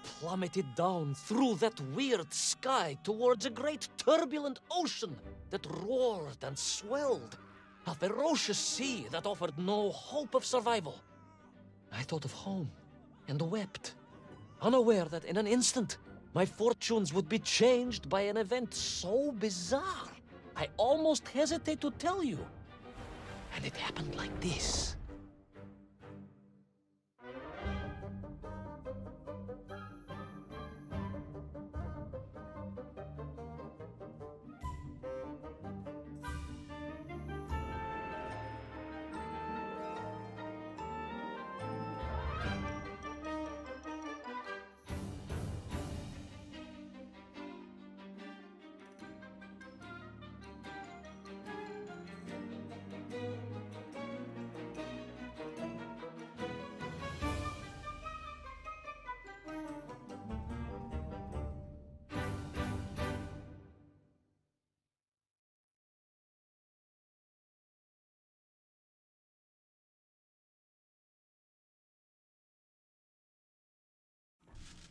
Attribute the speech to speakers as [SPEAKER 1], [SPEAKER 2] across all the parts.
[SPEAKER 1] plummeted down through that weird sky towards a great turbulent ocean that roared and swelled, a ferocious sea that offered no hope of survival. I thought of home and wept, unaware that in an instant my fortunes would be changed by an event so bizarre I almost hesitate to tell you. And it happened like this.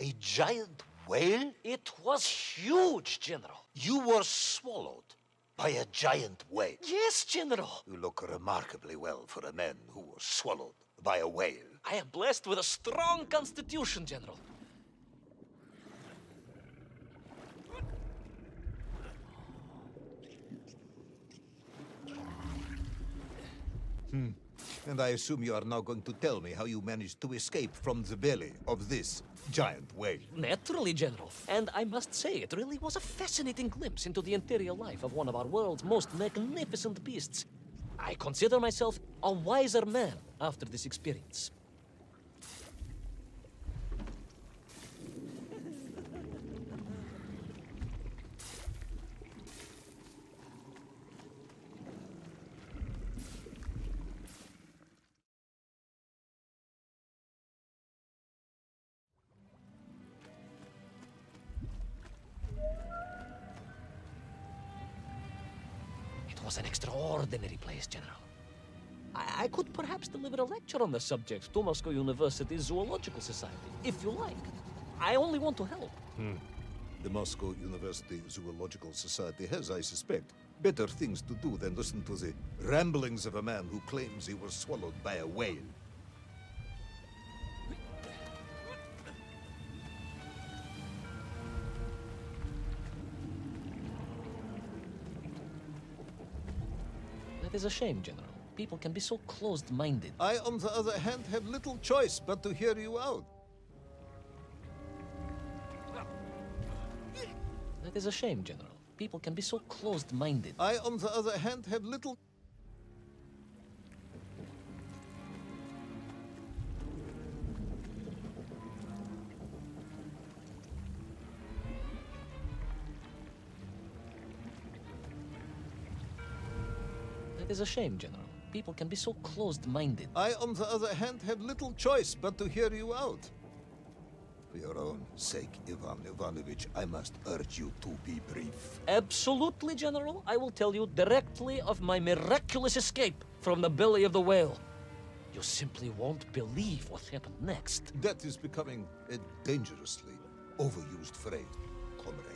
[SPEAKER 2] A giant whale?
[SPEAKER 1] It was huge, General.
[SPEAKER 2] You were swallowed by a giant whale.
[SPEAKER 1] Yes, General.
[SPEAKER 2] You look remarkably well for a man who was swallowed by a whale.
[SPEAKER 1] I am blessed with a strong constitution, General.
[SPEAKER 2] And I assume you are now going to tell me how you managed to escape from the belly of this giant whale.
[SPEAKER 1] Naturally, General. And I must say, it really was a fascinating glimpse into the interior life of one of our world's most magnificent beasts. I consider myself a wiser man after this experience. It was an extraordinary place, General. I could perhaps deliver a lecture on the subject to Moscow University Zoological Society, if you like. I only want to help.
[SPEAKER 2] The Moscow University Zoological Society has, I suspect, better things to do than listen to the ramblings of a man who claims he was swallowed by a whale.
[SPEAKER 1] That is a shame, General. People can be so closed-minded.
[SPEAKER 2] I, on the other hand, have little choice but to hear you out.
[SPEAKER 1] That is a shame, General. People can be so closed-minded.
[SPEAKER 2] I, on the other hand, have little...
[SPEAKER 1] That is a shame, General. People can be so closed-minded.
[SPEAKER 2] I, on the other hand, have little choice but to hear you out. For your own sake, Ivan Ivanovich, I must urge you to be brief.
[SPEAKER 1] Absolutely, General. I will tell you directly of my miraculous escape from the belly of the whale. You simply won't believe what happened next.
[SPEAKER 2] That is becoming a dangerously overused phrase, comrade.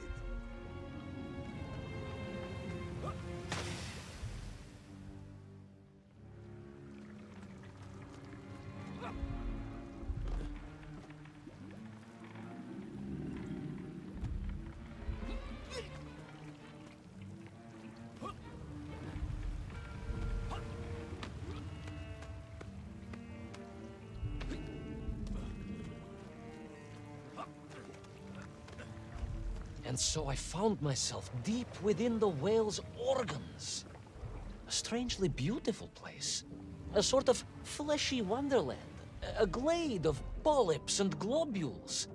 [SPEAKER 1] And so I found myself deep within the whale's organs. A strangely beautiful place. A sort of fleshy wonderland. A glade of polyps and globules.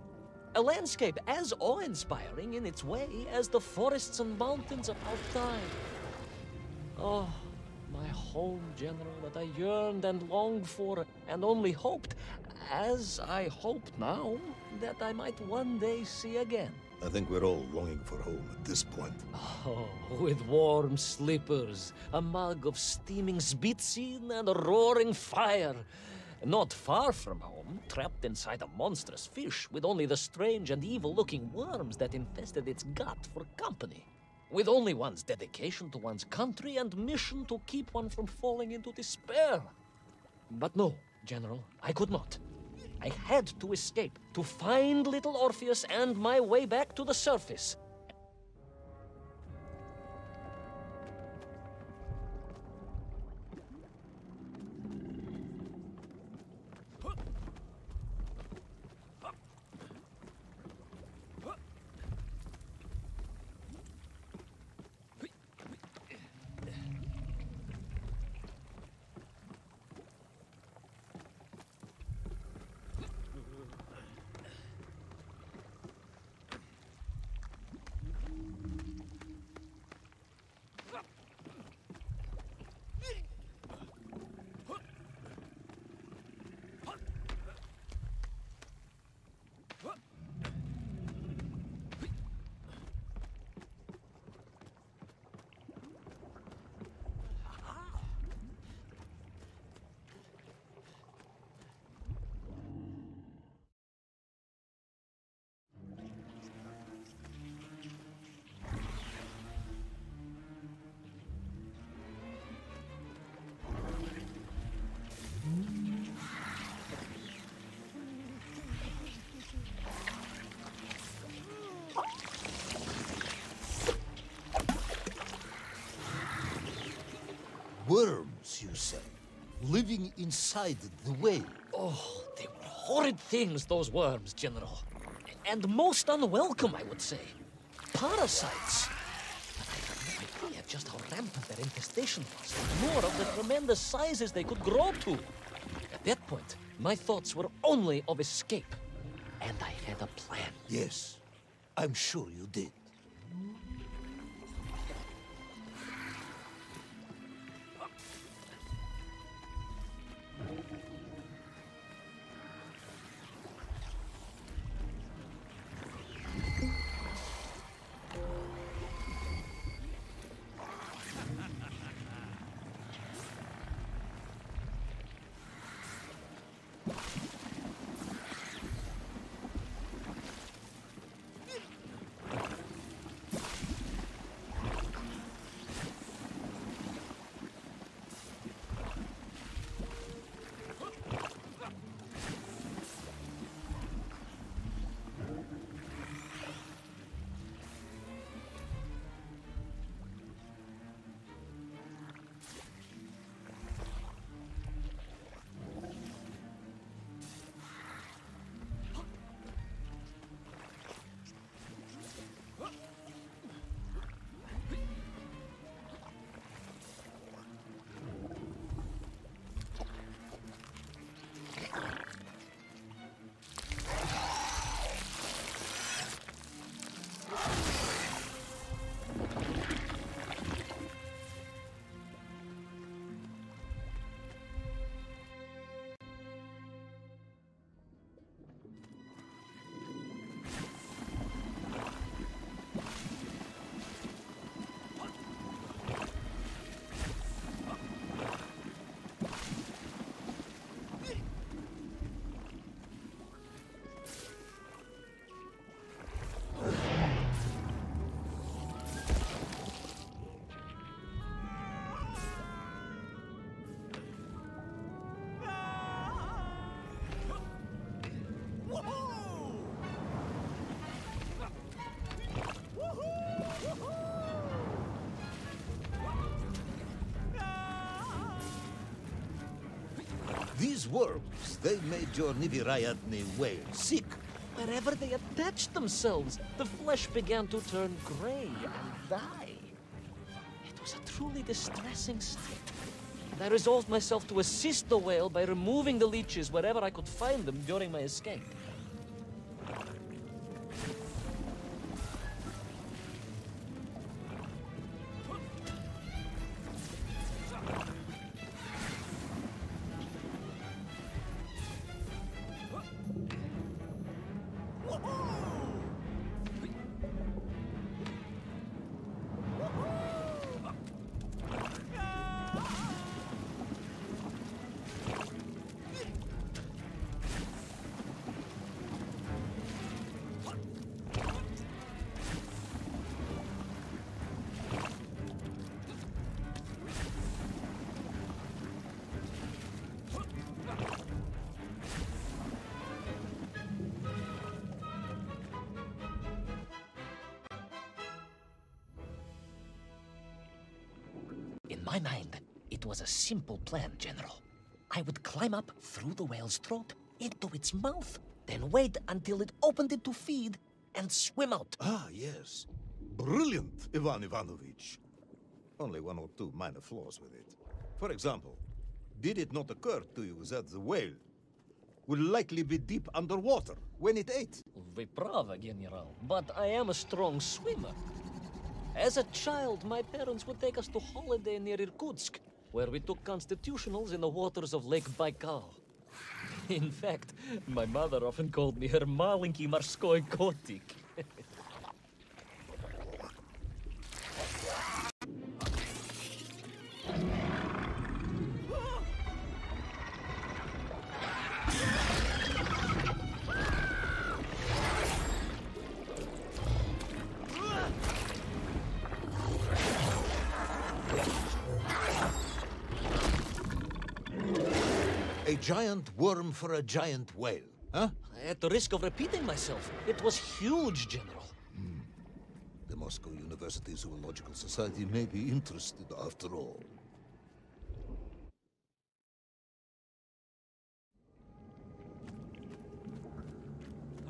[SPEAKER 1] A landscape as awe-inspiring in its way as the forests and mountains of our time. Oh, my home, General, that I yearned and longed for and only hoped, as I hope now, that I might one day see again.
[SPEAKER 2] I think we're all longing for home at this point.
[SPEAKER 1] Oh, with warm slippers, a mug of steaming Spitsin, and a roaring fire. Not far from home, trapped inside a monstrous fish with only the strange and evil-looking worms that infested its gut for company. With only one's dedication to one's country and mission to keep one from falling into despair. But no, General, I could not. I had to escape, to find little Orpheus and my way back to the surface.
[SPEAKER 2] Worms, you say, living inside the whale.
[SPEAKER 1] Oh, they were horrid things, those worms, General. And most unwelcome, I would say. Parasites. But I had no idea just how rampant their infestation was, nor of the tremendous sizes they could grow to. At that point, my thoughts were only of escape. And I had a plan.
[SPEAKER 2] Yes, I'm sure you did. These worms, they made your Nivirayatni whale sick.
[SPEAKER 1] Wherever they attached themselves, the flesh began to turn gray and die. It was a truly distressing sight. And I resolved myself to assist the whale by removing the leeches wherever I could find them during my escape. my mind, it was a simple plan, General. I would climb up through the whale's throat into its mouth, then wait until it opened it to feed and swim out.
[SPEAKER 2] Ah, yes. Brilliant, Ivan Ivanovich. Only one or two minor flaws with it. For example, did it not occur to you that the whale would likely be deep underwater when it ate?
[SPEAKER 1] Вы правы, General, but I am a strong swimmer. As a child, my parents would take us to holiday near Irkutsk, where we took constitutionals in the waters of Lake Baikal. In fact, my mother often called me her маленький морской котик.
[SPEAKER 2] A giant worm for a giant whale, huh?
[SPEAKER 1] At the risk of repeating myself, it was huge, General.
[SPEAKER 2] The Moscow University Zoological Society may be interested after all.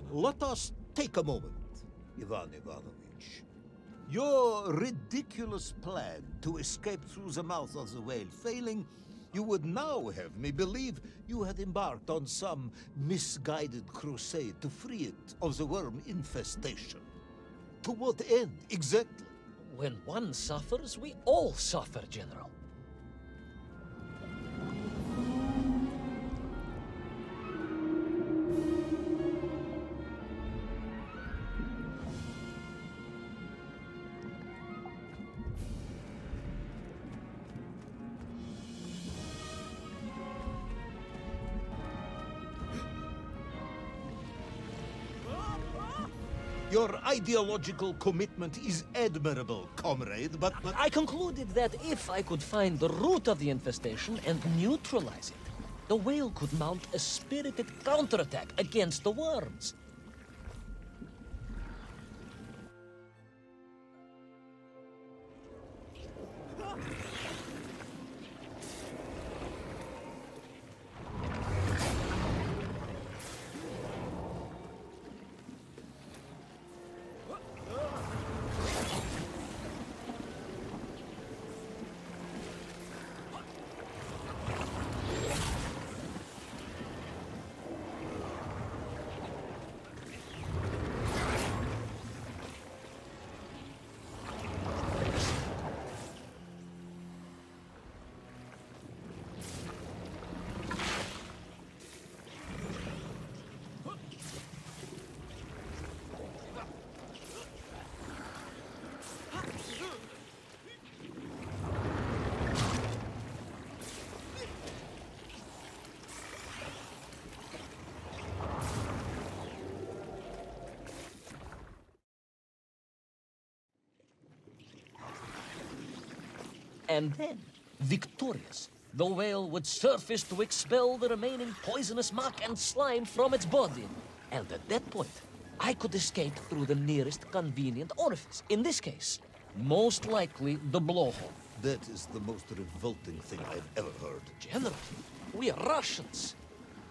[SPEAKER 2] Let us take a moment, Ivan Ivanovich. Your ridiculous plan to escape through the mouth of the whale failing, you would now have me believe you had embarked on some misguided crusade to free it of the worm infestation. To what end, exactly?
[SPEAKER 1] When one suffers, we all suffer, General.
[SPEAKER 2] Your ideological commitment is admirable, comrade, but...
[SPEAKER 1] I concluded that if I could find the root of the infestation and neutralize it, the whale could mount a spirited counterattack against the worms. And then, victorious, the whale would surface to expel the remaining poisonous muck and slime from its body. And at that point, I could escape through the nearest convenient orifice. In this case, most likely the blowhole.
[SPEAKER 2] That is the most revolting thing I've ever heard.
[SPEAKER 1] General, we are Russians.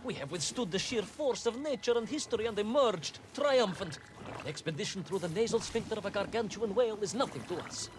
[SPEAKER 1] We have withstood the sheer force of nature and history and emerged triumphant. An expedition through the nasal sphincter of a gargantuan whale is nothing to us.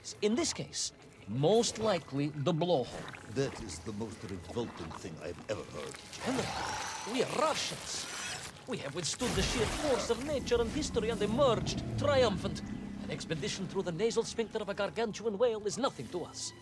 [SPEAKER 1] species. In this case, most likely the blowhole.
[SPEAKER 2] That is the most revolting thing I've ever heard.
[SPEAKER 1] General, we are Russians. We have withstood the sheer force of nature and history and emerged triumphant. An expedition through the nasal sphincter of a gargantuan whale is nothing to us.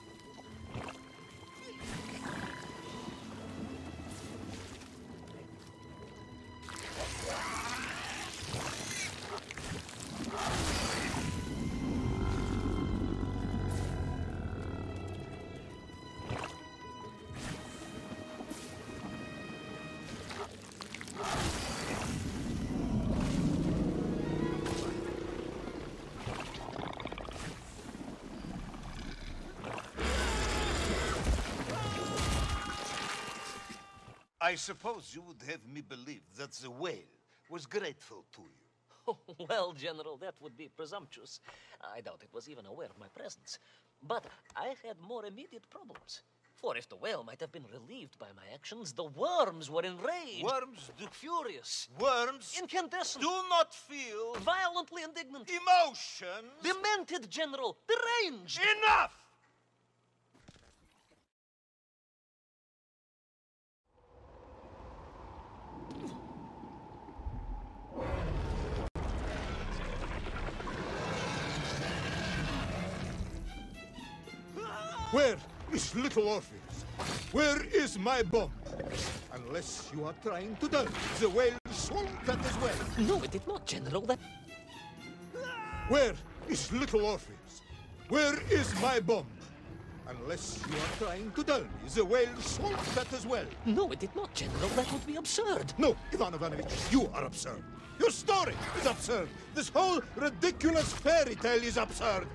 [SPEAKER 2] I suppose you would have me believe that the whale was grateful to you.
[SPEAKER 1] Well, General, that would be presumptuous. I doubt it was even aware of my presence. But I had more immediate problems. For if the whale might have been relieved by my actions, the worms were enraged.
[SPEAKER 2] Worms
[SPEAKER 1] Furious.
[SPEAKER 2] Worms
[SPEAKER 1] Incandescent.
[SPEAKER 2] do not feel
[SPEAKER 1] Violently indignant.
[SPEAKER 2] emotions.
[SPEAKER 1] Demented, General. Deranged.
[SPEAKER 2] Enough! Where is little Orpheus? Where is my bomb? Unless you are trying to dodge the whale swallowed that as well.
[SPEAKER 1] No, it did not, General. That...
[SPEAKER 2] Where is little Orpheus? Where is my bomb? Unless you are trying to dull me, the whale swallowed that as well.
[SPEAKER 1] No, it did not, General. That would be absurd.
[SPEAKER 2] No, Ivan Ivanovich, you are absurd. Your story is absurd. This whole ridiculous fairy tale is absurd.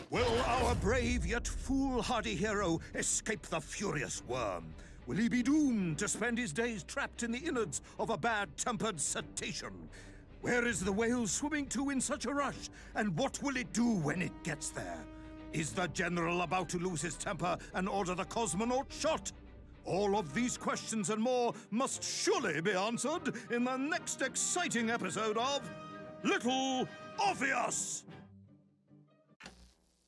[SPEAKER 2] Will our brave yet foolhardy hero escape the furious worm? Will he be doomed to spend his days trapped in the innards of a bad-tempered cetacean? Where is the whale swimming to in such a rush? And what will it do when it gets there? Is the general about to lose his temper and order the cosmonaut shot? All of these questions and more must surely be answered in the next exciting episode of Little Orpheus!